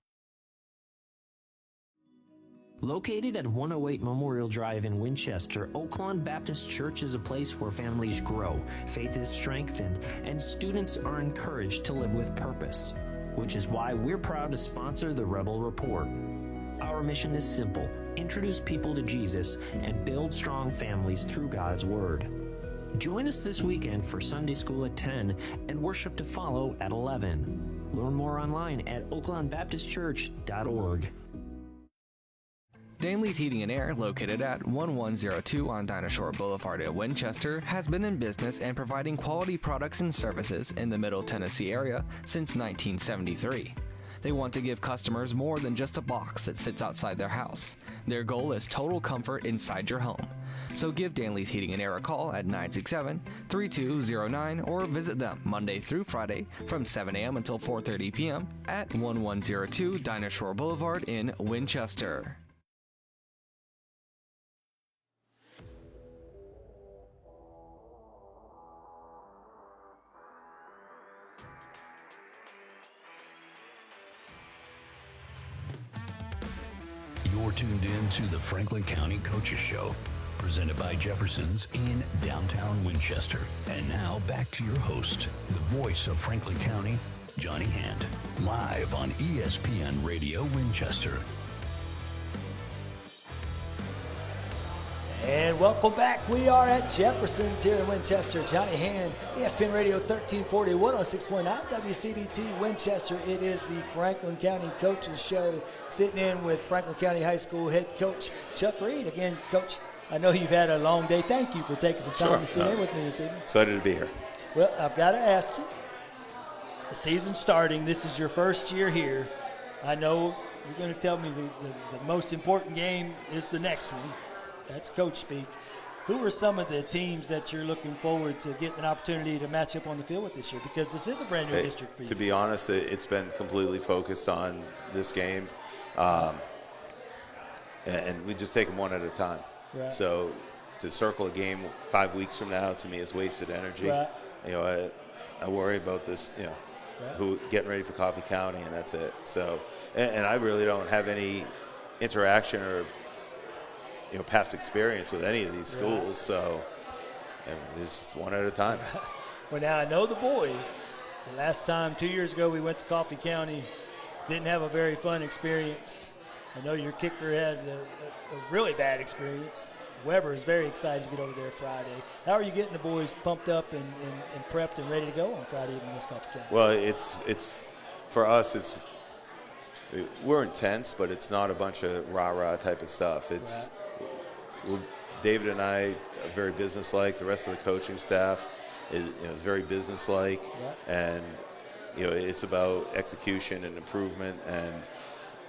Located at 108 Memorial Drive in Winchester, Oaklawn Baptist Church is a place where families grow, faith is strengthened, and students are encouraged to live with purpose, which is why we're proud to sponsor the Rebel Report. Our mission is simple: introduce people to Jesus and build strong families through God's Word. Join us this weekend for Sunday School at 10 and worship to follow at 11. Learn more online at oaklawnbaptistchurch.org. Danley's Heating and Air, located at 1102 on Dinosaur Boulevard at Winchester, has been in business and providing quality products and services in the Middle Tennessee area since 1973. They want to give customers more than just a box that sits outside their house. Their goal is total comfort inside your home. So give Danley's Heating and Air a call at 967-3209 or visit them Monday through Friday from 7 a.m. until 4:30 p.m. at 1102 Dinosaur Boulevard in Winchester. You're tuned in to the Franklin County Coaches Show, presented by Jefferson's in downtown Winchester. And now back to your host, the voice of Franklin County, Johnny Hand, live on ESPN Radio Winchester. And welcome back. We are at Jefferson's here in Winchester. Johnny Hand, ESPN Radio 1340, 106.9 WCDT Winchester. It is the Franklin County Coaches Show, sitting in with Franklin County High School head coach Chuck Reid. Again, Coach, I know you've had a long day. Thank you for taking some time to sit in with me this evening. Excited to be here. Well, I've got to ask you, the season's starting. This is your first year here. I know you're going to tell me the most important game is the next one. That's coach speak. Who are some of the teams that you're looking forward to getting an opportunity to match up on the field with this year? Because this is a brand new district for you. To be honest, it's been completely focused on this game. And we just take them one at a time. Right. So to circle a game 5 weeks from now, to me, is wasted energy. Right. I worry about this, right. who getting ready for Coffee County, and that's it. So, and I really don't have any interaction or past experience with any of these schools, right. So just one at a time. Well, now I know the boys. The last time, 2 years ago, we went to Coffee County, didn't have a very fun experience. I know your kicker had a really bad experience. Weber is very excited to get over there Friday. How are you getting the boys pumped up and prepped and ready to go on Friday evening against Coffee County? Well, it's for us. We're intense, but it's not a bunch of rah-rah type of stuff. It's right. David and I are very businesslike. The rest of the coaching staff is very businesslike, and it's about execution and improvement and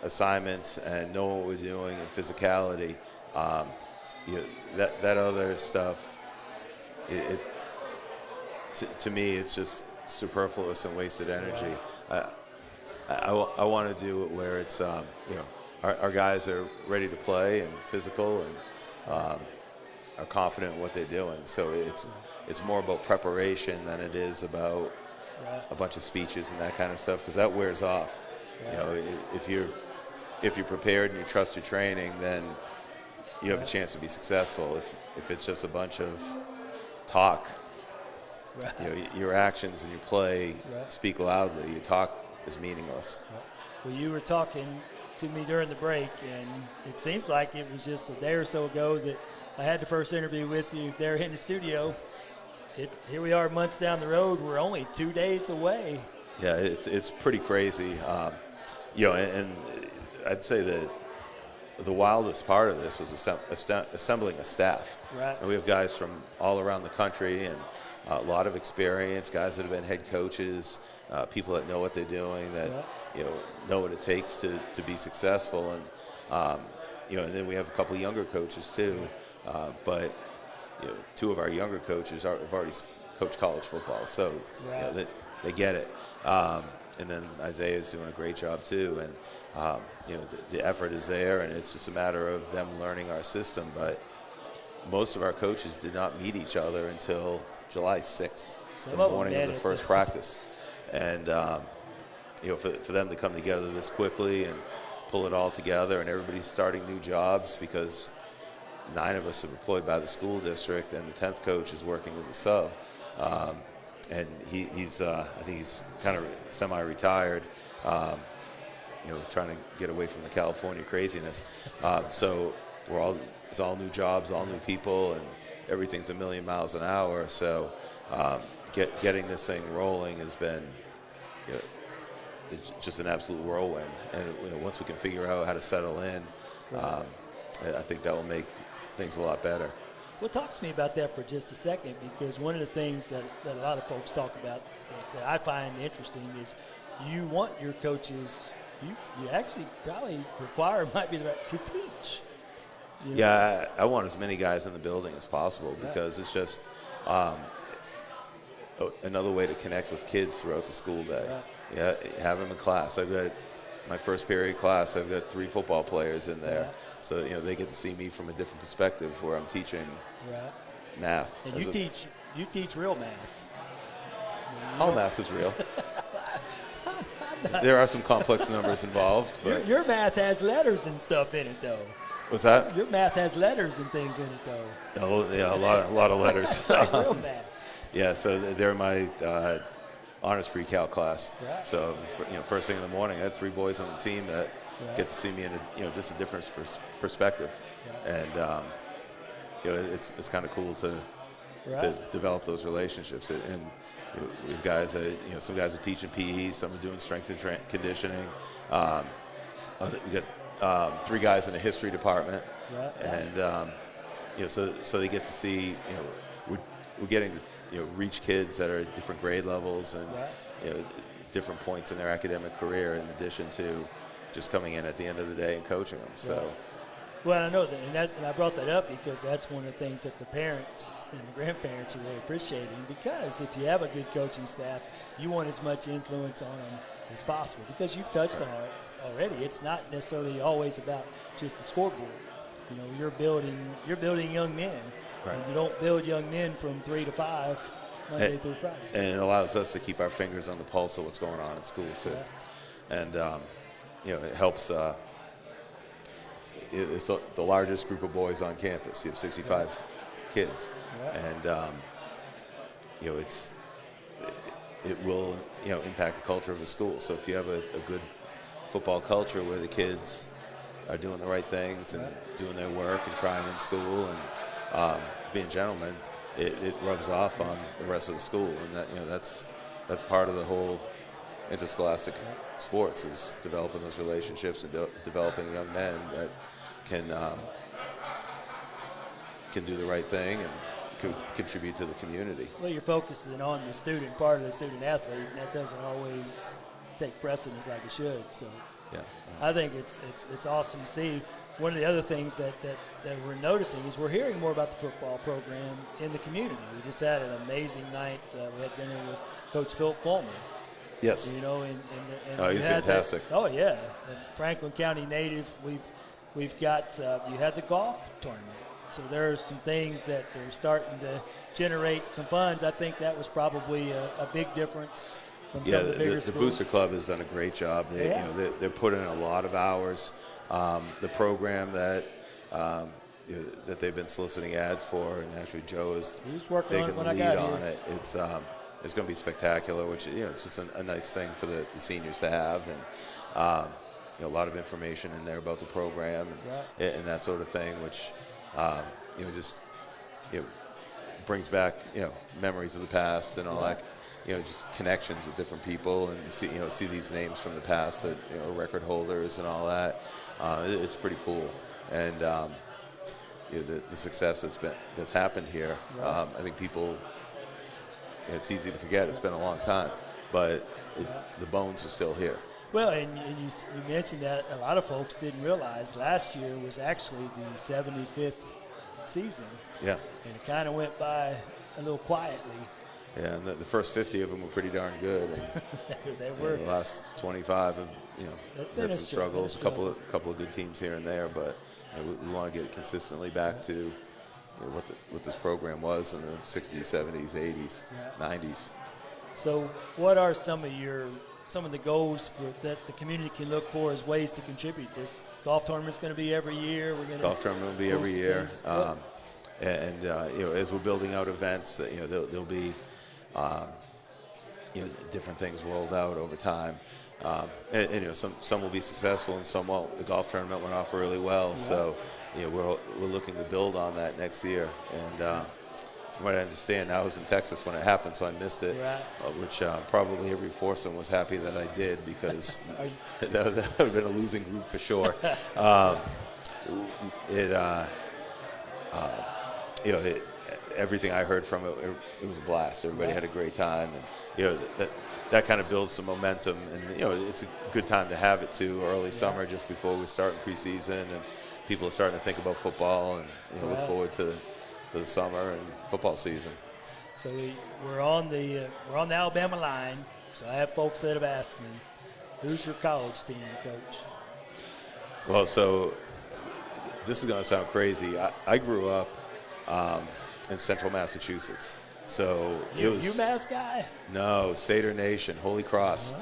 assignments and knowing what we're doing and physicality. That other stuff, to me, it's just superfluous and wasted energy. I want to do it where it's our guys are ready to play and physical and are confident in what they're doing. So it's more about preparation than it is about a bunch of speeches and that kind of stuff, because that wears off. If you're prepared and you trust your training, then you have a chance to be successful. If it's just a bunch of talk, your actions and your play speak loudly. Your talk is meaningless. Well, you were talking to me during the break, and it seems like it was just a day or so ago that I had the first interview with you there in the studio. Here we are months down the road. We're only 2 days away. Yeah, it's pretty crazy. And I'd say that the wildest part of this was assembling a staff. Right. And we have guys from all around the country and a lot of experience, guys that have been head coaches, people that know what they're doing, that know what it takes to be successful, and and then we have a couple of younger coaches too. But two of our younger coaches have already coached college football, so they get it. And then Isaiah is doing a great job too, and the effort is there, and it's just a matter of them learning our system. But most of our coaches did not meet each other until July 6th, the morning of the first practice. And for them to come together this quickly and pull it all together, and everybody's starting new jobs, because 9 of us are employed by the school district, and the 10th coach is working as a sub. And he's I think he's kind of semi-retired, trying to get away from the California craziness. So it's all new jobs, all new people, and everything's a million miles an hour. So getting this thing rolling has been it's just an absolute whirlwind. And once we can figure out how to settle in, I think that will make things a lot better. Well, talk to me about that for just a second, because one of the things that a lot of folks talk about that I find interesting is you want your coaches, you actually probably require, might be the right, to teach. Yeah, I want as many guys in the building as possible, because it's just another way to connect with kids throughout the school day. Right. Yeah, have them in class. I've got my first period class, I've got 3 football players in there. Right. So, they get to see me from a different perspective where I'm teaching math. And you teach real math. All math is real. There are some complex numbers involved. But your math has letters and stuff in it, though. What's that? Your math has letters and things in it, though. Oh, yeah, a lot of letters. It's like real math. Yeah, so they're my honors pre-cal class. Right. So, first thing in the morning, I had 3 boys on the team that get to see me in just a different perspective. Right. And, it's kind of cool to develop those relationships. And we've guys that, some guys are teaching PE, some are doing strength and conditioning. We got 3 guys in the history department. Right. And, so they get to see, we're getting to, reach kids that are at different grade levels and, different points in their academic career, in addition to just coming in at the end of the day and coaching them. So. Right. Well, I know that, and I brought that up because that's one of the things that the parents and the grandparents are really appreciating, because if you have a good coaching staff, you want as much influence on them as possible, because you've touched on it already. It's not necessarily always about just the scoreboard. You're building young men. Right. And you don't build young men from 3 to 5 Monday through Friday. And it allows us to keep our fingers on the pulse of what's going on in school too. Yeah. And it helps. It's the largest group of boys on campus. You have 65 kids, and it will impact the culture of the school. So if you have a good football culture where the kids are doing the right things and doing their work and trying in school and being gentlemen, it rubs off on the rest of the school, and that's part of the whole interscholastic sports, is developing those relationships and developing young men that can do the right thing and contribute to the community. Well, you're focusing on the student part of the student athlete, and that doesn't always take precedence like it should. So I think it's awesome to see. One of the other things that we're noticing is we're hearing more about the football program in the community. We just had an amazing night. We had dinner with Coach Phil Fulmer. Yes. And he's fantastic. A Franklin County native. We've got you had the golf tournament. So there are some things that are starting to generate some funds. I think that was probably a big difference from some of the bigger schools. The Booster Club has done a great job. They're putting in a lot of hours. The program that they've been soliciting ads for, and actually Joe is taking the lead on it. It's going to be spectacular, which it's just a nice thing for the seniors to have, and a lot of information in there about the program and that sort of thing, which just brings back memories of the past and all that. Just connections with different people, and see these names from the past that are record holders and all that. It's pretty cool, and the success that's happened here. I think people. It's easy to forget. It's been a long time, but the bones are still here. Well, and you mentioned that a lot of folks didn't realize last year was actually the 75th season. Yeah. And it kind of went by a little quietly. Yeah, and the first 50 of them were pretty darn good. And, they were. The last 25 have, had some struggles, a couple of good teams here and there, but we want to get consistently back to what this program was in the 60s, 70s, 80s, 90s. So what are some of the goals that the community can look for as ways to contribute? This golf tournament's going to be every year. Golf tournament will be every year. As we're building out events, there'll be different things rolled out over time. Some will be successful and some won't. The golf tournament went off really well, so we're looking to build on that next year. And from what I understand, I was in Texas when it happened, so I missed it, which probably every foursome was happy that I did, because that would have been a losing group for sure. everything I heard from it, it was a blast. Everybody had a great time, and that kind of builds some momentum. And it's a good time to have it too, early summer, just before we start preseason, and people are starting to think about football and look forward to the summer and football season. So we're on the Alabama line. So I have folks that have asked me, who's your college team, Coach? Well, so this is going to sound crazy. I grew up in central Massachusetts. So it was UMass guy? No, Seder Nation, Holy Cross.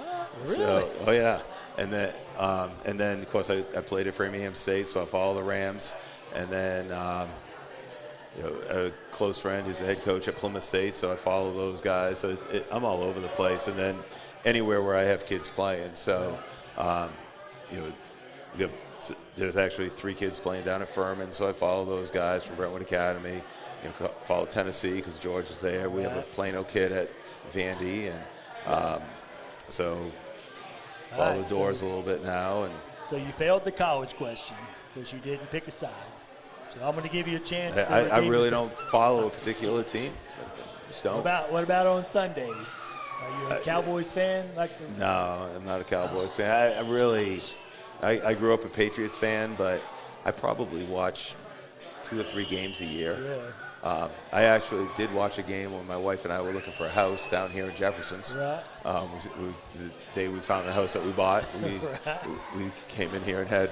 Really? So, and then of course I played at Framingham State, so I follow the Rams. And then a close friend who's a head coach at Plymouth State, so I follow those guys. So I'm all over the place. And then anywhere where I have kids playing. So there's actually 3 kids playing down at Furman, so I follow those guys from Brentwood Academy. Follow Tennessee because George is there. We have a Plano kid at Vandy, and so follow the Doors a little bit now. And so you failed the college question because you didn't pick a side. So I'm going to give you a chance. I really don't follow a particular team. Just don't. What about on Sundays? Are you a Cowboys fan? No, I'm not a Cowboys fan. I grew up a Patriots fan, but I probably watch 2 or 3 games a year. Really? I actually did watch a game when my wife and I were looking for a house down here in Jefferson's. Right. The day we found the house that we bought, we came in here and had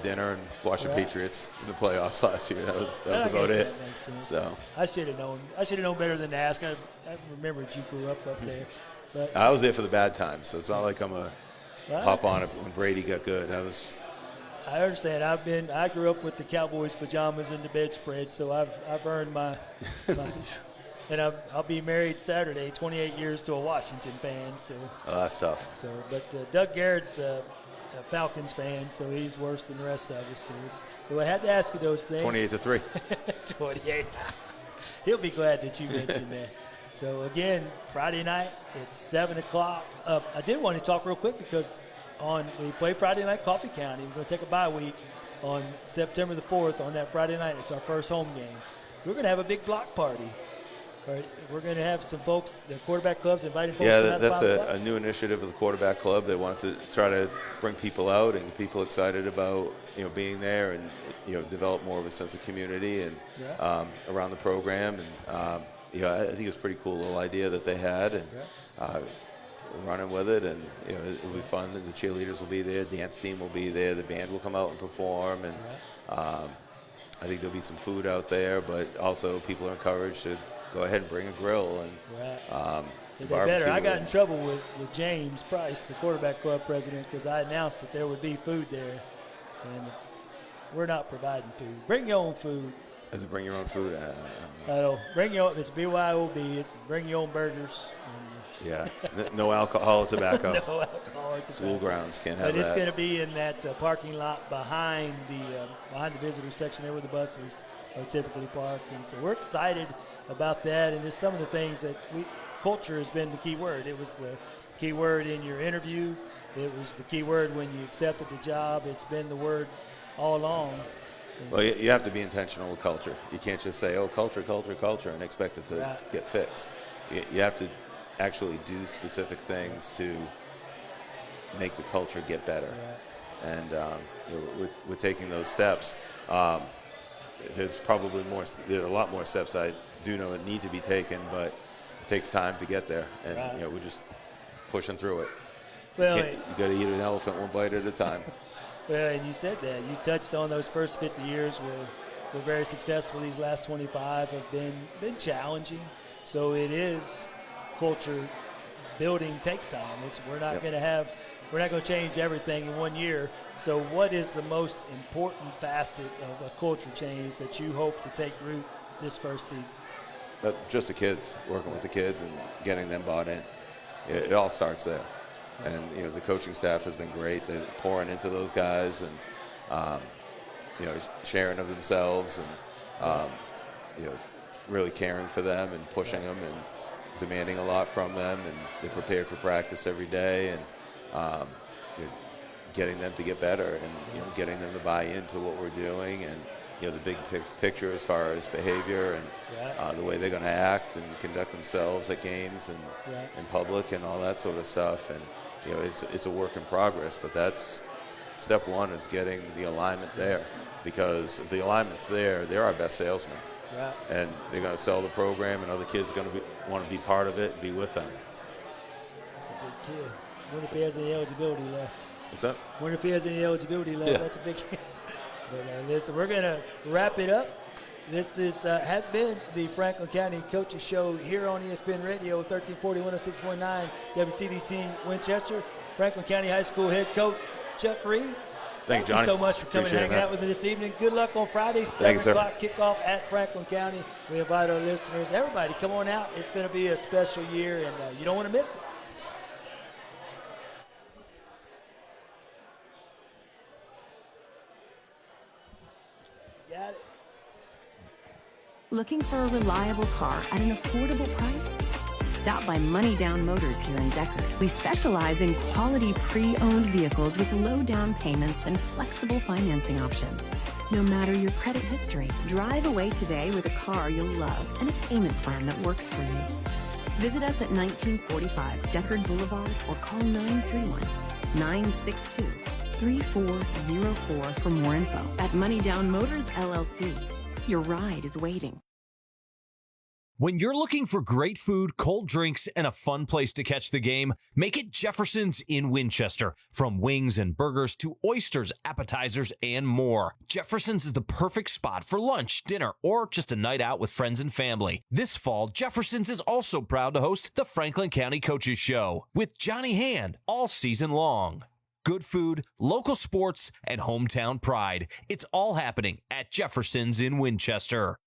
dinner and watched the Patriots in the playoffs last year. That was about it. That makes sense. So I should have known. I should have known better than to ask. I remembered you grew up there. But I was there for the bad times, so it's not like I'm a hop on it when Brady got good. I understand. I grew up with the Cowboys pajamas and the bedspread, so I've earned my and I'll be married Saturday, 28 years to a Washington fan. So that's tough. So, but Doug Garrett's a Falcons fan, so he's worse than the rest of us. So I had to ask you those things. 28-3. 28. He'll be glad that you mentioned that. So again, Friday night at 7 o'clock. I did want to talk real quick because we play Friday night Coffee County. We're going to take a bye week on September the 4th. On that Friday night, it's our first home game. We're going to have a big block party. Right. We're going to have some folks, the quarterback club's inviting folks. Yeah, that's a new initiative of the quarterback club. They want to try to bring people out and get people excited about being there and develop more of a sense of community and around the program. And I think it's a pretty cool little idea that they had, and we're running with it. And it'll be fun. And the cheerleaders will be there, dance team will be there, the band will come out and perform, and I think there'll be some food out there. But also, people are encouraged to go ahead and bring a grill and they better. I got in trouble with James Price, the quarterback club president, because I announced that there would be food there, and we're not providing food. Bring your own food. Is it bring your own food? Bring your own. It's BYOB. It's bring your own burgers. Yeah, no alcohol or tobacco. No alcohol or tobacco. School grounds can't have that. But it's going to be in that parking lot behind the visitor section there where the buses are typically parked, and so we're excited about that. And just some of the things that culture has been the key word. It was the key word in your interview. It was the key word when you accepted the job. It's been the word all along. Well, you have to be intentional with culture. You can't just say, oh, culture, culture, culture, and expect it to get fixed. You have to actually do specific things to make the culture get better. Right. And we're taking those steps. There's probably more. There are a lot more steps I do know that need to be taken, but it takes time to get there, and we're just pushing through it. Well, you got to eat an elephant one bite at a time. Well, and you said that. You touched on those first 50 years were very successful. These last 25 have been challenging. So it is culture building takes time. We're not going to change everything in 1 year. So what is the most important facet of a culture change that you hope to take root this first season? Just the kids, working with the kids and getting them bought in. It all starts there. And, the coaching staff has been great. They're pouring into those guys and, sharing of themselves and, really caring for them and pushing them and demanding a lot from them. And they're prepared for practice every day and getting them to get better and getting them to buy into what we're doing and the big picture as far as behavior and the way they're going to act and conduct themselves at games and in public and all that sort of stuff. And it's a work in progress, but that's step one, is getting the alignment there, because if the alignment's there, they're our best salesmen. Right. And they're going to sell the program, and other kids are going to want to be part of it and be with them. That's a big kid. Wonder if he has any eligibility left. What's that? Wonder if he has any eligibility left. Yeah. That's a big kid. But listen, we're going to wrap it up. This is has been the Franklin County Coaches Show here on ESPN Radio 1340 106.9 WCDT Winchester. Franklin County High School head coach Chuck Reid. Thank you, Johnny. So much for coming and hanging out with me this evening. Good luck on Friday, 7 o'clock kickoff at Franklin County. We invite our listeners, everybody, come on out. It's going to be a special year, and you don't want to miss it. Got it. Looking for a reliable car at an affordable price? Stop by Money Down Motors here in Deckard. We specialize in quality pre-owned vehicles with low down payments and flexible financing options. No matter your credit history, drive away today with a car you'll love and a payment plan that works for you. Visit us at 1945 Deckard Boulevard or call 931-962-3404 for more info. At Money Down Motors LLC, your ride is waiting. When you're looking for great food, cold drinks, and a fun place to catch the game, make it Jefferson's in Winchester. From wings and burgers to oysters, appetizers, and more. Jefferson's is the perfect spot for lunch, dinner, or just a night out with friends and family. This fall, Jefferson's is also proud to host the Franklin County Coaches Show with Johnny Hand all season long. Good food, local sports, and hometown pride. It's all happening at Jefferson's in Winchester.